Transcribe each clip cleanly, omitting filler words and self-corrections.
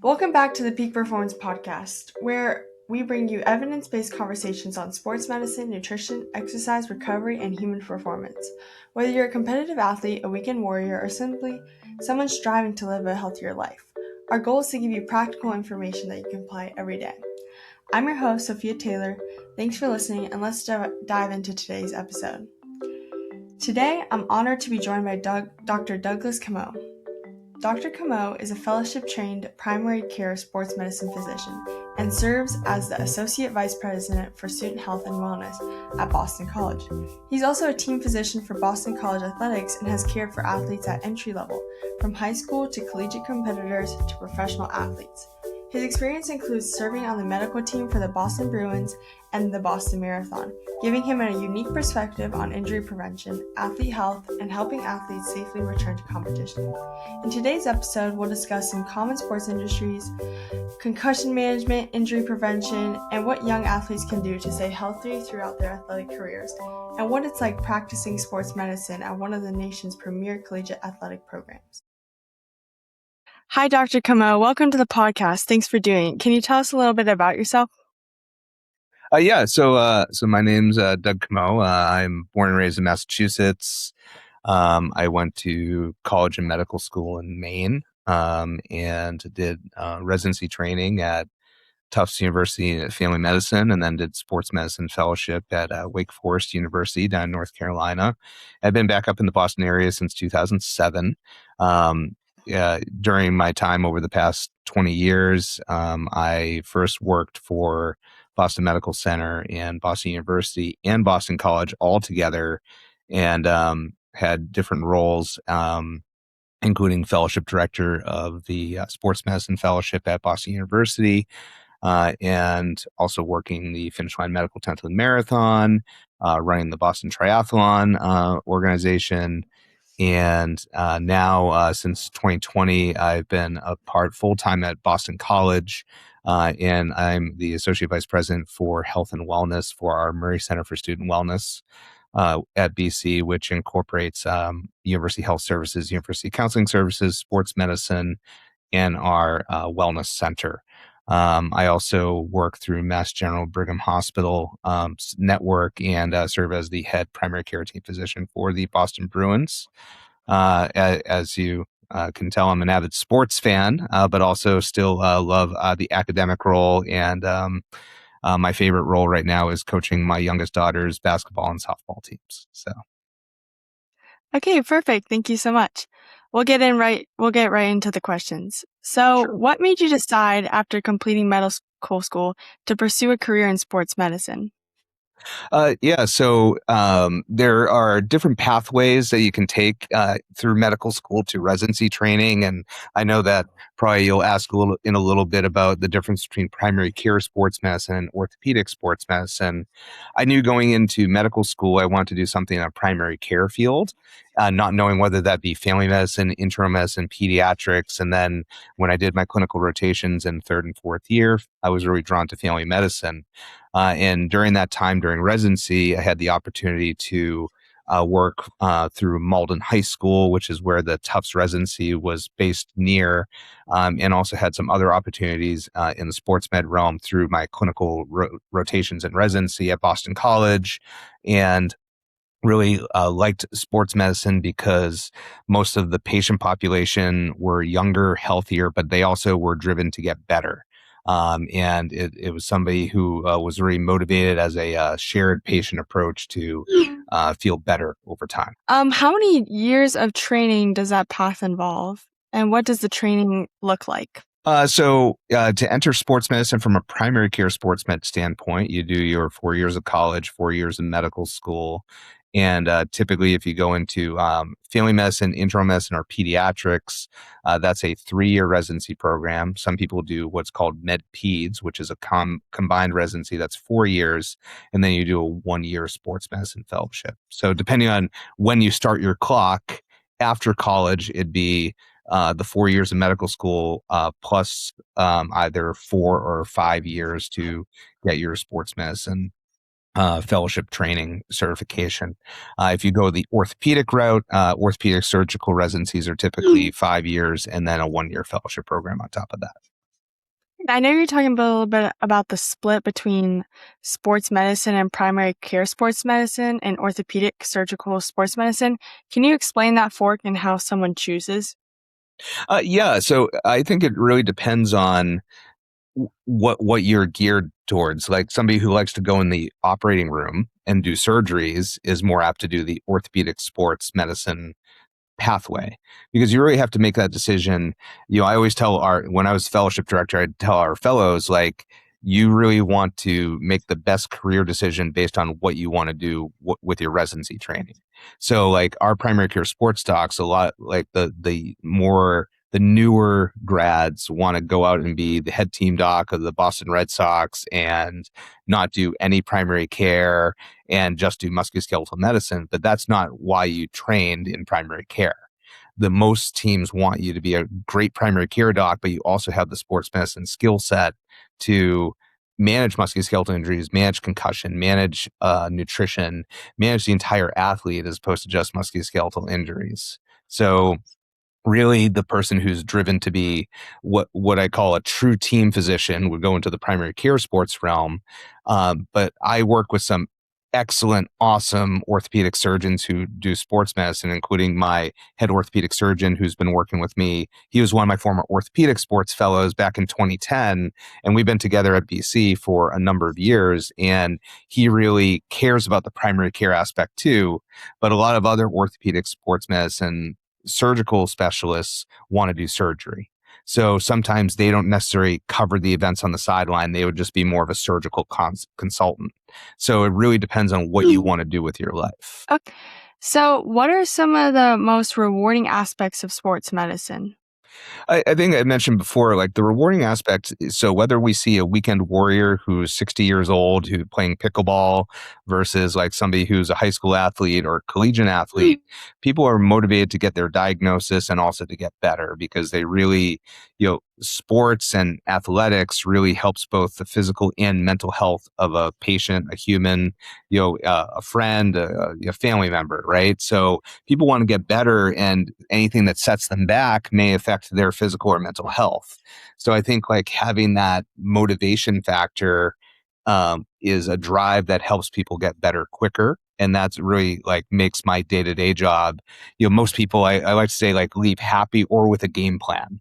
Welcome back to the Peak Performance Podcast, where we bring you evidence-based conversations on sports medicine, nutrition, exercise, recovery, and human performance. Whether you're a competitive athlete, a weekend warrior, or simply someone striving to live a healthier life, our goal is to give you practical information that you can apply every day. I'm your host, Sophia Taylor. Thanks for listening, and let's dive into today's episode. Today, I'm honored to be joined by Dr. Douglas Comeau. Dr. Comeau is a fellowship-trained primary care sports medicine physician and serves as the Associate Vice President for Student Health and Wellness at Boston College. He's also a team physician for Boston College Athletics and has cared for athletes at entry level, from high school to collegiate competitors to professional athletes. His experience includes serving on the medical team for the Boston Bruins and the Boston Marathon, giving him a unique perspective on injury prevention, athlete health, and helping athletes safely return to competition. In today's episode, we'll discuss some common sports injuries, concussion management, injury prevention, and what young athletes can do to stay healthy throughout their athletic careers, and what it's like practicing sports medicine at one of the nation's premier collegiate athletic programs. Hi, Dr. Comeau. Welcome to the podcast. Thanks for doing it. Can you tell us a little bit about yourself? So my name's Doug Comeau. I'm born and raised in Massachusetts. I went to college and medical school in Maine and did residency training at Tufts University in family medicine, and then did sports medicine fellowship at Wake Forest University down in North Carolina. I've been back up in the Boston area since 2007. During my time over the past 20 years, I first worked for Boston Medical Center and Boston University and Boston College all together, and had different roles, including fellowship director of the Sports Medicine Fellowship at Boston University, and also working the Finish Line Medical 10th Marathon, running the Boston Triathlon organization. And now, since 2020, I've been full-time at Boston College, and I'm the Associate Vice President for Health and Wellness for our Murray Center for Student Wellness at BC, which incorporates University Health Services, University Counseling Services, sports medicine, and our Wellness Center. I also work through Mass General Brigham Hospital network and serve as the head primary care team physician for the Boston Bruins. As you can tell, I'm an avid sports fan, but also still love the academic role. And my favorite role right now is coaching my youngest daughter's basketball and softball teams. So. Okay, perfect. Thank you so much. We'll get right into the questions. So, Sure. What made you decide after completing medical school to pursue a career in sports medicine? So there are different pathways that you can take through medical school to residency training, and I know that probably you'll ask a little bit about the difference between primary care sports medicine and orthopedic sports medicine. I knew going into medical school I wanted to do something in a primary care field, not knowing whether that be family medicine, internal medicine, pediatrics, and then when I did my clinical rotations in third and fourth year, I was really drawn to family medicine. And during that time, during residency, I had the opportunity to work through Malden High School, which is where the Tufts residency was based near, and also had some other opportunities in the sports med realm through my clinical rotations and residency at Boston College, and really liked sports medicine because most of the patient population were younger, healthier, but they also were driven to get better. And it was somebody who was really motivated as a shared patient approach to feel better over time. How many years of training does that path involve, and what does the training look like? To enter sports medicine from a primary care sports med standpoint, you do your 4 years of college, 4 years of medical school. And typically, if you go into family medicine, internal medicine, or pediatrics, that's a 3-year residency program. Some people do what's called med peds, which is a combined residency that's 4 years. And then you do a 1-year sports medicine fellowship. So depending on when you start your clock after college, it'd be the 4 years of medical school plus either 4 or 5 years to get your sports medicine fellowship training certification. If you go the orthopedic route, orthopedic surgical residencies are typically 5 years and then a 1-year fellowship program on top of that. I know you're talking a little bit about the split between sports medicine and primary care sports medicine and orthopedic surgical sports medicine. Can you explain that fork and how someone chooses? Yeah, so I think it really depends on what you're geared towards. Like somebody who likes to go in the operating room and do surgeries is more apt to do the orthopedic sports medicine pathway, because you really have to make that decision. I always tell when I was fellowship director, I'd tell our fellows, like, you really want to make the best career decision based on what you want to do with your residency training. So like our primary care sports docs, a lot like the newer grads want to go out and be the head team doc of the Boston Red Sox and not do any primary care and just do musculoskeletal medicine. But that's not why you trained in primary care. The most teams want you to be a great primary care doc, but you also have the sports medicine skill set to manage musculoskeletal injuries, manage concussion, manage nutrition, manage the entire athlete as opposed to just musculoskeletal injuries. So really the person who's driven to be what I call a true team physician would go into the primary care sports realm. But I work with some excellent, awesome orthopedic surgeons who do sports medicine, including my head orthopedic surgeon who's been working with me. He was one of my former orthopedic sports fellows back in 2010, and we've been together at BC for a number of years. And he really cares about the primary care aspect too. But a lot of other orthopedic sports medicine surgical specialists want to do surgery. So sometimes they don't necessarily cover the events on the sideline. They would just be more of a surgical consultant. So it really depends on what you want to do with your life. Okay. So, what are some of the most rewarding aspects of sports medicine? I think I mentioned before, like the rewarding aspect. So whether we see a weekend warrior who's 60 years old who's playing pickleball versus like somebody who's a high school athlete or collegiate athlete, people are motivated to get their diagnosis and also to get better because they really, sports and athletics really helps both the physical and mental health of a patient, a human, a friend, a family member, right? So people want to get better, and anything that sets them back may affect their physical or mental health. So I think like having that motivation factor is a drive that helps people get better quicker. And that's really like makes my day-to-day job. Most people I like to say like leave happy or with a game plan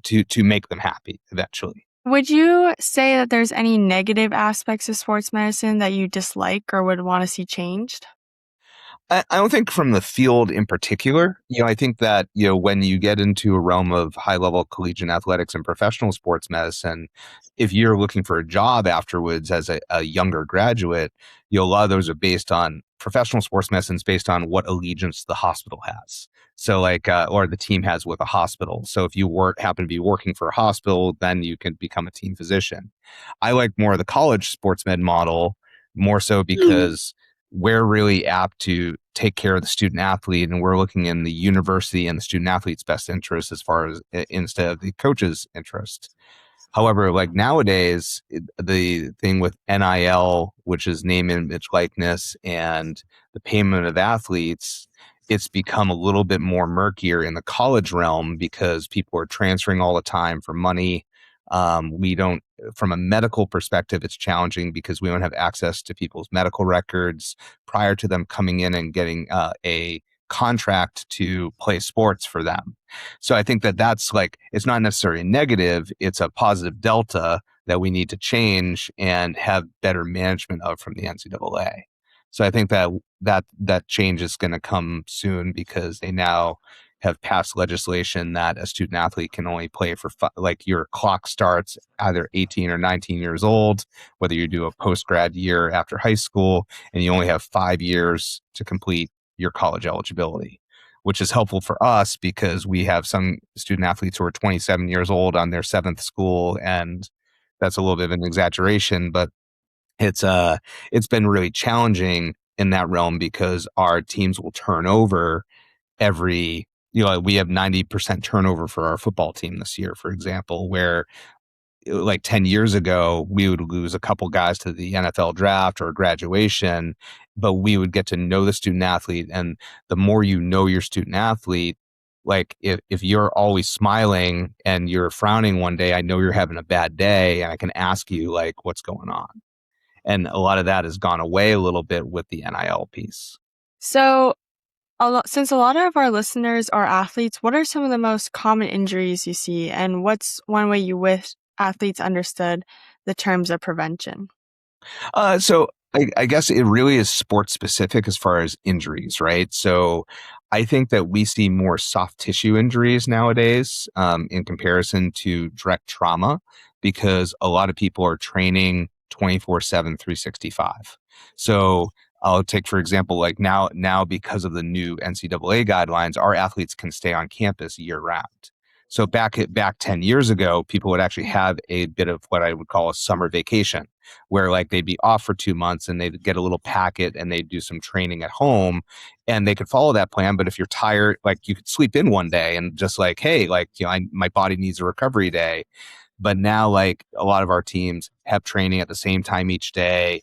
to make them happy eventually. Would you say that there's any negative aspects of sports medicine that you dislike or would want to see changed? I don't think from the field in particular. I think that, when you get into a realm of high level collegiate athletics and professional sports medicine, if you're looking for a job afterwards as a younger graduate, a lot of those are based on professional sports medicines based on what allegiance the hospital has. So like, or the team has with a hospital. So if you happen to be working for a hospital, then you can become a team physician. I like more of the college sports med model, more so because we're really apt to take care of the student athlete, and we're looking in the university and the student athlete's best interest as far as instead of the coach's interest. However, like nowadays, the thing with NIL, which is name, image, likeness, and the payment of athletes, it's become a little bit more murkier in the college realm because people are transferring all the time for money. We don't, from a medical perspective, it's challenging because we don't have access to people's medical records prior to them coming in and getting a contract to play sports for them. So I think that that's like, it's not necessarily negative. It's a positive delta that we need to change and have better management of from the NCAA. So I think that change is going to come soon because they now have passed legislation that a student athlete can only play for like your clock starts either 18 or 19 years old, whether you do a post-grad year after high school, and you only have 5 years to complete your college eligibility, which is helpful for us because we have some student athletes who are 27 years old on their 7th school. And that's a little bit of an exaggeration, but it's been really challenging in that realm because our teams will turn over we have 90% turnover for our football team this year, for example, where like 10 years ago, we would lose a couple guys to the NFL draft or graduation, but we would get to know the student athlete. And the more you know your student athlete, like if you're always smiling and you're frowning one day, I know you're having a bad day and I can ask you like what's going on. And a lot of that has gone away a little bit with the NIL piece. So, since a lot of our listeners are athletes, what are some of the most common injuries you see, and what's one way you wish athletes understood the terms of prevention? So I guess it really is sports specific as far as injuries, right? So I think that we see more soft tissue injuries nowadays in comparison to direct trauma because a lot of people are training 24/7, 365. So I'll take, for example, like now because of the new NCAA guidelines, our athletes can stay on campus year round. So back 10 years ago, people would actually have a bit of what I would call a summer vacation where like they'd be off for 2 months and they'd get a little packet and they'd do some training at home and they could follow that plan. But if you're tired, like you could sleep in one day and just like, hey, like, my body needs a recovery day. But now, like a lot of our teams have training at the same time each day,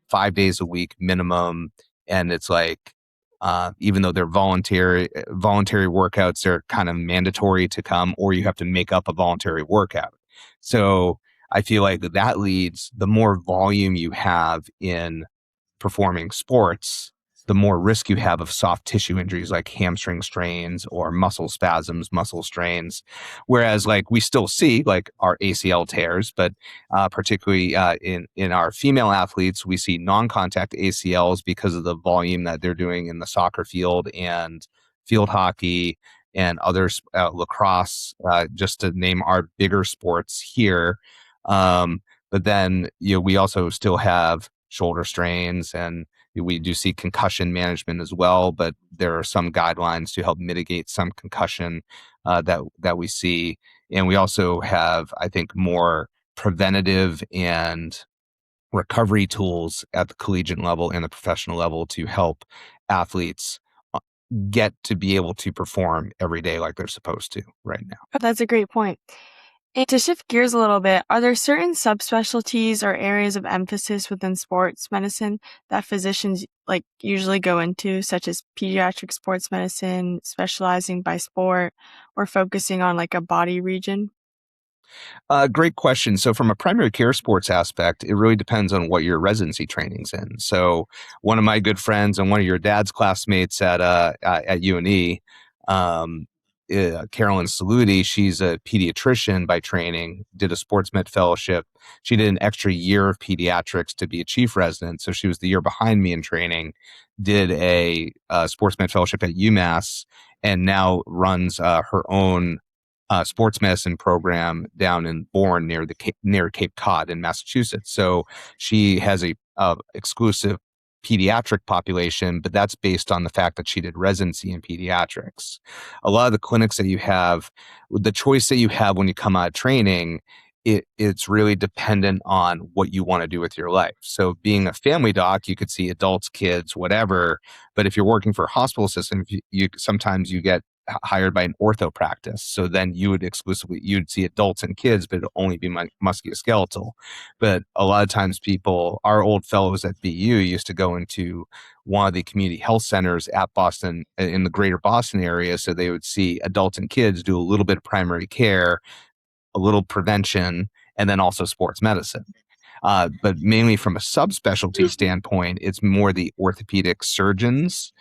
5 days a week minimum, and it's like even though they're voluntary workouts, they're kind of mandatory to come, or you have to make up a voluntary workout. So I feel like that leads the more volume you have in performing sports, the more risk you have of soft tissue injuries like hamstring strains or muscle spasms, muscle strains. Whereas, like we still see like our ACL tears, but particularly in our female athletes, we see non-contact ACLs because of the volume that they're doing in the soccer field and field hockey and others, lacrosse, just to name our bigger sports here. But then we also still have shoulder strains and we do see concussion management as well, but there are some guidelines to help mitigate some concussion that we see. And we also have, I think, more preventative and recovery tools at the collegiate level and the professional level to help athletes get to be able to perform every day like they're supposed to right now. That's a great point. And to shift gears a little bit, are there certain subspecialties or areas of emphasis within sports medicine that physicians like usually go into, such as pediatric sports medicine, specializing by sport, or focusing on like a body region? Great question. So, from a primary care sports aspect, it really depends on what your residency training's in. So, one of my good friends and one of your dad's classmates at UNE, um, Carolyn Saluti, she's a pediatrician by training, did a sports med fellowship. She did an extra year of pediatrics to be a chief resident. So, she was the year behind me in training, did a sports med fellowship at UMass, and now runs her own sports medicine program down in Bourne near Cape Cod in Massachusetts. So she has a exclusive pediatric population, but that's based on the fact that she did residency in pediatrics. A lot of the clinics that you have, the choice that you have when you come out of training, it's really dependent on what you want to do with your life. So being a family doc, you could see adults, kids, whatever. But if you're working for a hospital system, you sometimes you get hired by an ortho practice. So then you'd see adults and kids, but it'll only be musculoskeletal. But a lot of times our old fellows at BU used to go into one of the community health centers at Boston in the greater Boston area. So they would see adults and kids, do a little bit of primary care, a little prevention, and then also sports medicine. But mainly from a subspecialty standpoint, it's more the orthopedic surgeons.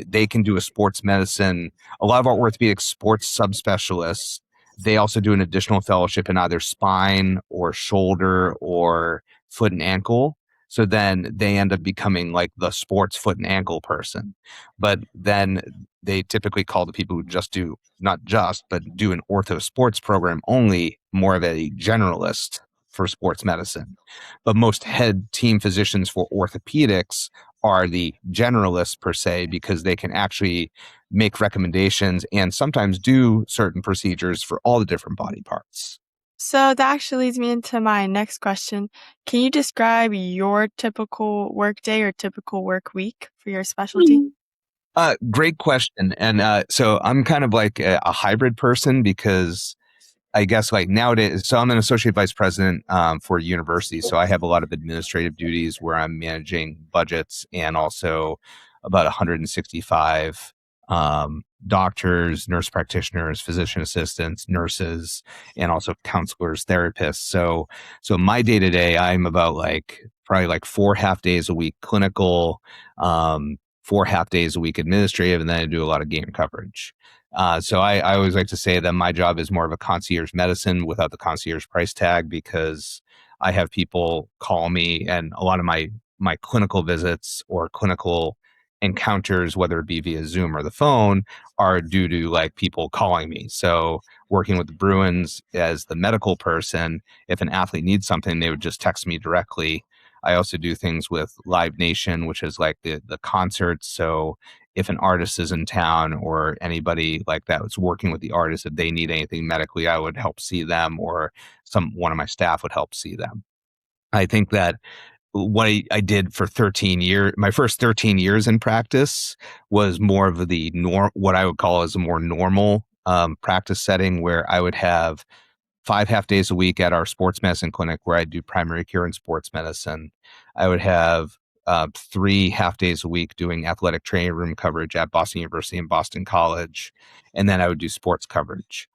They can do a sports medicine. A lot of our orthopedic sports subspecialists, they also do an additional fellowship in either spine or shoulder or foot and ankle. So then they end up becoming like the sports foot and ankle person. But then they typically call the people who but do an ortho sports program only more of a generalist for sports medicine. But most head team physicians for orthopedics are the generalists per se, because they can actually make recommendations and sometimes do certain procedures for all the different body parts. So that actually leads me into my next question. Can you describe your typical work day or typical work week for your specialty? Great question. And so I'm kind of like a hybrid person because I guess like nowadays, so I'm an associate vice president for a university. So I have a lot of administrative duties where I'm managing budgets and also about 165 doctors, nurse practitioners, physician assistants, nurses, and also counselors, therapists. So my day to day, I'm about like probably like 4 half days a week clinical, 4 half days a week administrative, and then I do a lot of game coverage. So I always like to say that my job is more of a concierge medicine without the concierge price tag, because I have people call me, and a lot of my clinical visits or clinical encounters, whether it be via Zoom or the phone, are due to like people calling me. So working with the Bruins as the medical person, if an athlete needs something, they would just text me directly. I also do things with Live Nation, which is like the concerts. So if an artist is in town or anybody like that was working with the artist, if they need anything medically, I would help see them, or one of my staff would help see them. I think that what I did for 13 years, my first 13 years in practice was more of the what I would call as a more normal practice setting, where I would have 5 half days a week at our sports medicine clinic where I do primary care and sports medicine. I would have 3 half days a week doing athletic training room coverage at Boston University and Boston College. And then I would do sports coverage.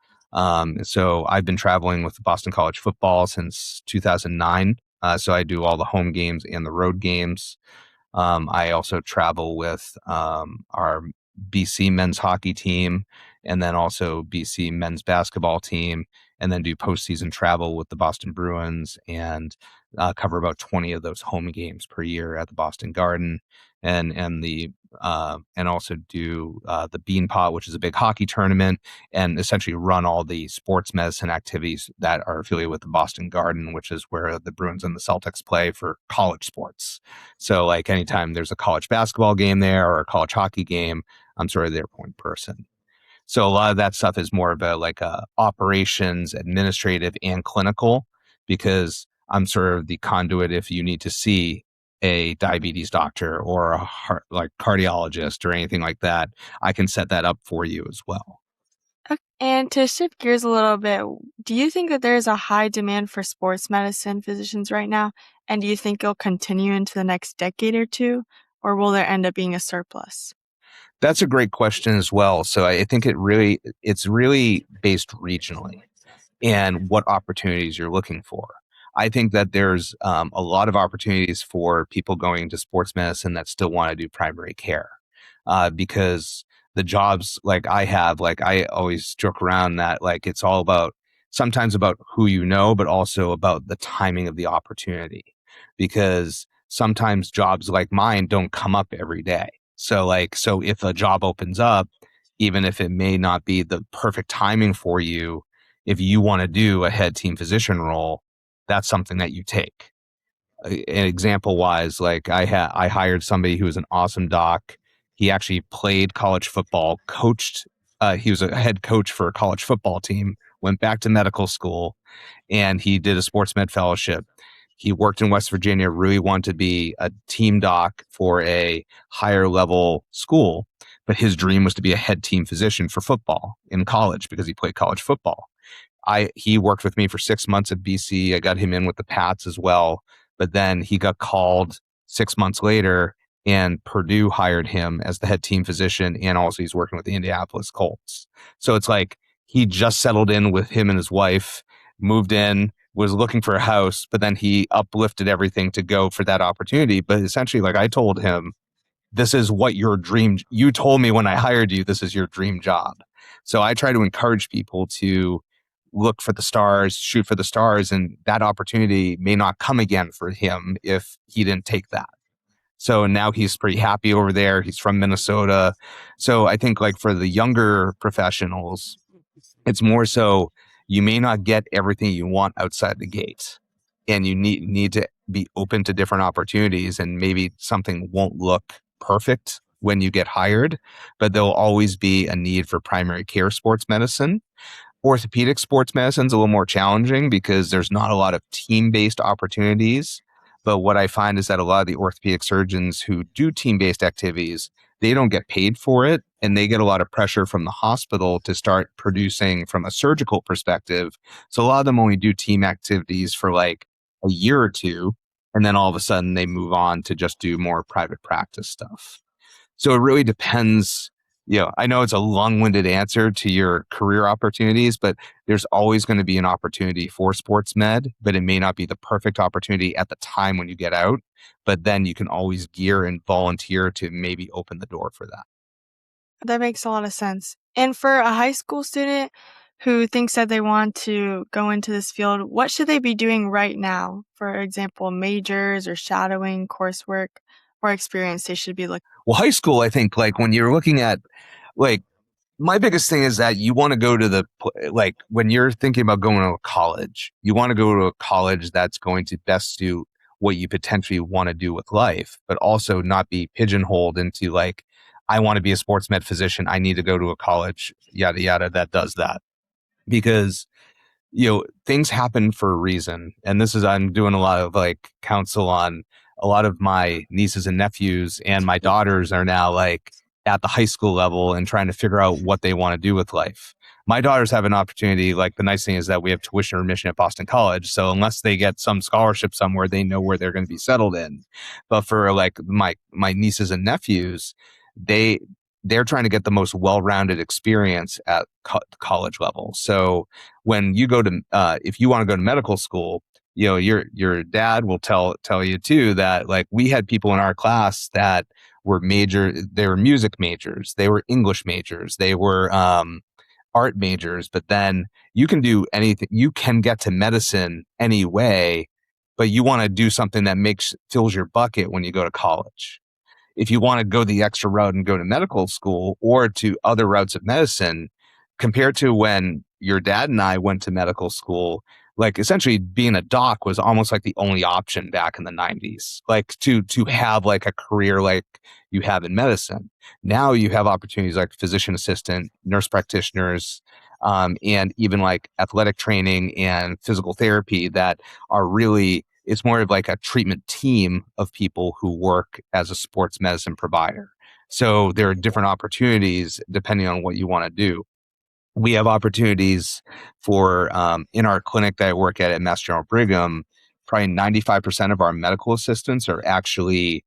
So I've been traveling with Boston College football since 2009. So I do all the home games and the road games. I also travel with our BC men's hockey team, and then also BC men's basketball team, and then do postseason travel with the Boston Bruins, and cover about 20 of those home games per year at the Boston Garden, and also do the Bean Pot, which is a big hockey tournament, and essentially run all the sports medicine activities that are affiliated with the Boston Garden, which is where the Bruins and the Celtics play for college sports. So like anytime there's a college basketball game there or a college hockey game, I'm sort of their point person. So a lot of that stuff is more of a operations, administrative, and clinical, because I'm sort of the conduit if you need to see a diabetes doctor or a heart, like cardiologist or anything like that. I can set that up for you as well. And to shift gears a little bit, do you think that there is a high demand for sports medicine physicians right now? And do you think it'll continue into the next decade or two? Or will there end up being a surplus? That's a great question as well. So I think it's really based regionally and what opportunities you're looking for. I think that there's a lot of opportunities for people going to sports medicine that still want to do primary care, because the jobs like I have, like I always joke around that like it's all about sometimes about who you know, but also about the timing of the opportunity, because sometimes jobs like mine don't come up every day. So if a job opens up, even if it may not be the perfect timing for you, if you want to do a head team physician role, that's something that you take. An example wise, like I hired somebody who was an awesome doc. He actually played college football, coached. He was a head coach for a college football team. Went back to medical school, and he did a sports med fellowship. He worked in West Virginia. Really wanted to be a team doc for a higher level school, but his dream was to be a head team physician for football in college because he played college football. He worked with me for 6 months at BC. I got him in with the Pats as well, but then he got called 6 months later, and Purdue hired him as the head team physician, and also he's working with the Indianapolis Colts. So it's like he just settled in with him and his wife, moved in, was looking for a house, but then he uplifted everything to go for that opportunity. But essentially, like I told him, this is what your dream, you told me when I hired you, this is your dream job. So I try to encourage people to look for the stars, shoot for the stars, and that opportunity may not come again for him if he didn't take that. So now he's pretty happy over there. He's from Minnesota. So I think like for the younger professionals, it's more so you may not get everything you want outside the gate, and you need to be open to different opportunities, and maybe something won't look perfect when you get hired, but there'll always be a need for primary care sports medicine. Orthopedic sports medicine is a little more challenging because there's not a lot of team-based opportunities. But what I find is that a lot of the orthopedic surgeons who do team-based activities, they don't get paid for it, and they get a lot of pressure from the hospital to start producing from a surgical perspective. So a lot of them only do team activities for like a year or two, and then all of a sudden they move on to just do more private practice stuff. So it really depends I know it's a long-winded answer to your career opportunities, but there's always going to be an opportunity for sports med, but it may not be the perfect opportunity at the time when you get out. But then you can always gear and volunteer to maybe open the door for that. That makes a lot of sense. And for a high school student who thinks that they want to go into this field, what should they be doing right now? For example, majors or shadowing coursework or experience they should be looking. Well, high school, I think, like when you're looking at, like, my biggest thing is that you want to go to like when you're thinking about going to a college, you want to go to a college that's going to best suit what you potentially want to do with life, but also not be pigeonholed into like, I want to be a sports med physician. I need to go to a college, yada, yada, that does that. Because things happen for a reason. And this is, I'm doing a lot of like counsel on a lot of my nieces and nephews, and my daughters are now like at the high school level and trying to figure out what they want to do with life. My daughters have an opportunity. Like, the nice thing is that we have tuition remission at Boston College. So unless they get some scholarship somewhere, they know where they're going to be settled in. But for like my nieces and nephews, they're trying to get the most well-rounded experience at college level. So when you go to, if you want to go to medical school, your dad will tell you too that like we had people in our class that were they were music majors, they were English majors, they were art majors, but then you can do anything. You can get to medicine anyway, but you want to do something that fills your bucket when you go to college. If you want to go the extra route and go to medical school or to other routes of medicine, compared to when your dad and I went to medical school, like essentially being a doc was almost like the only option back in the 90s, like to have like a career like you have in medicine. Now you have opportunities like physician assistant, nurse practitioners, and even like athletic training and physical therapy that are really, it's more of like a treatment team of people who work as a sports medicine provider. So there are different opportunities depending on what you want to do. We have opportunities for, in our clinic that I work at Mass General Brigham, probably 95% of our medical assistants are actually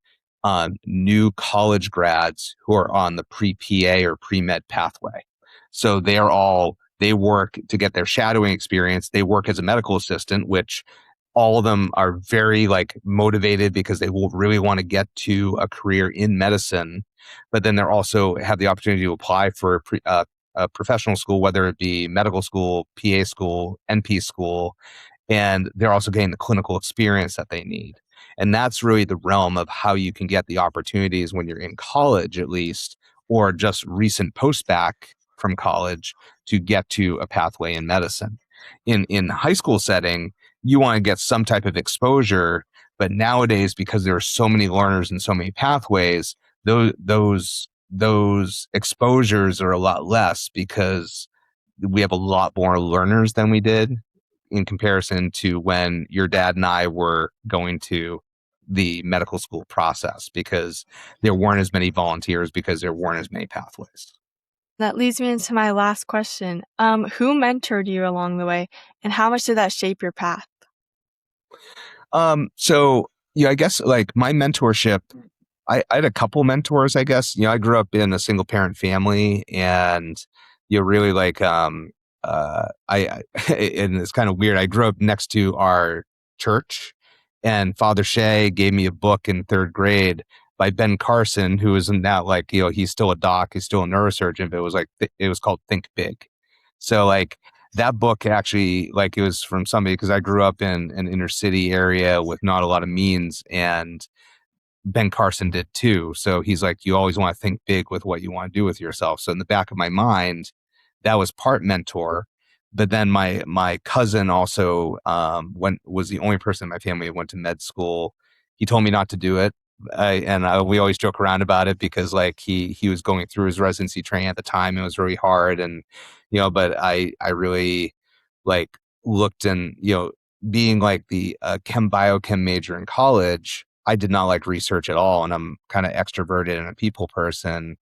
new college grads who are on the pre-PA or pre-med pathway. So they work to get their shadowing experience. They work as a medical assistant, which all of them are very like motivated because they will really want to get to a career in medicine. But then they're also have the opportunity to apply for a professional school, whether it be medical school, PA school, NP school, and they're also getting the clinical experience that they need. And that's really the realm of how you can get the opportunities when you're in college, at least, or just recent post-bac from college to get to a pathway in medicine. In high school setting, you want to get some type of exposure, but nowadays, because there are so many learners and so many pathways, those exposures are a lot less because we have a lot more learners than we did in comparison to when your dad and I were going to the medical school process, because there weren't as many volunteers because there weren't as many pathways. That leads me into my last question. Who mentored you along the way, and how much did that shape your path? So yeah, I guess like my mentorship, I had a couple mentors, I guess. I grew up in a single parent family, and really like I and it's kind of weird. I grew up next to our church, and Father Shea gave me a book in third grade by Ben Carson, who is now like, he's still a doc, he's still a neurosurgeon, but it was like it was called Think Big. So like that book actually, like, it was from somebody, because I grew up in an inner city area with not a lot of means, and Ben Carson did too. So he's like, you always want to think big with what you want to do with yourself. So in the back of my mind, that was part mentor. But then my cousin also was the only person in my family who went to med school. He told me not to do it. We always joke around about it because like he was going through his residency training at the time. It was really hard. And, but I really like looked, and, being like the chem biochem major in college, I did not like research at all. And I'm kind of extroverted and a people person.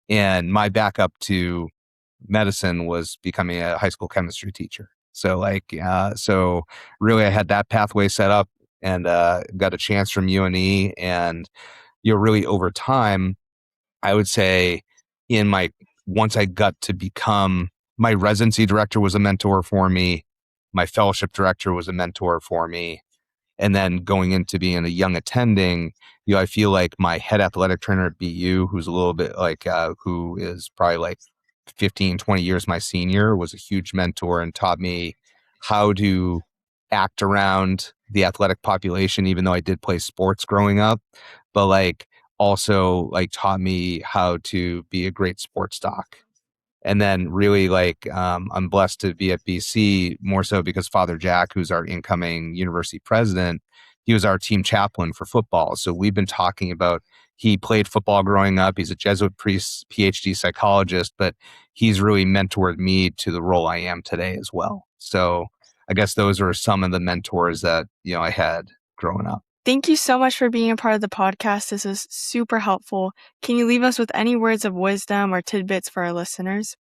And my backup to medicine was becoming a high school chemistry teacher. So like, so really I had that pathway set up, and got a chance from UNE. And, really over time, I would say in my once I got to become my residency director was a mentor for me, my fellowship director was a mentor for me, and then going into being a young attending, I feel like my head athletic trainer at BU, who's a little bit like who is probably like 15, 20 years my senior, was a huge mentor and taught me how to act around the athletic population, even though I did play sports growing up, but like also like taught me how to be a great sports doc. And then really I'm blessed to be at BC more so because Father Jack, who's our incoming university president, he was our team chaplain for football. So we've been talking about, he played football growing up. He's a Jesuit priest, PhD psychologist, but he's really mentored me to the role I am today as well. So I guess those are some of the mentors that, I had growing up. Thank you so much for being a part of the podcast. This was super helpful. Can you leave us with any words of wisdom or tidbits for our listeners?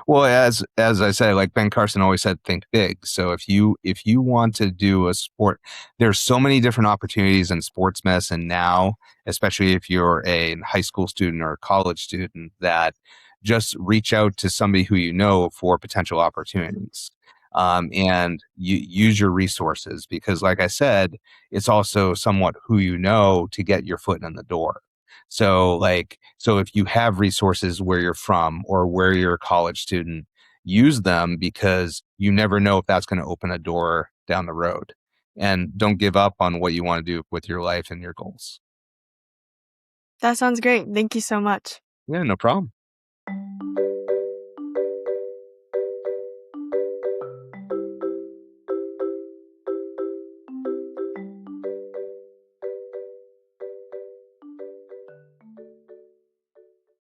Well, as I say, like Ben Carson always said, think big. So if you want to do a sport, there's so many different opportunities in sports medicine now, especially if you're a high school student or a college student, that just reach out to somebody who you know for potential opportunities. And you use your resources, because like I said, it's also somewhat who you know to get your foot in the door. So if you have resources where you're from or where you're a college student, use them, because you never know if that's going to open a door down the road. And don't give up on what you want to do with your life and your goals. That sounds great. Thank you so much. Yeah, no problem.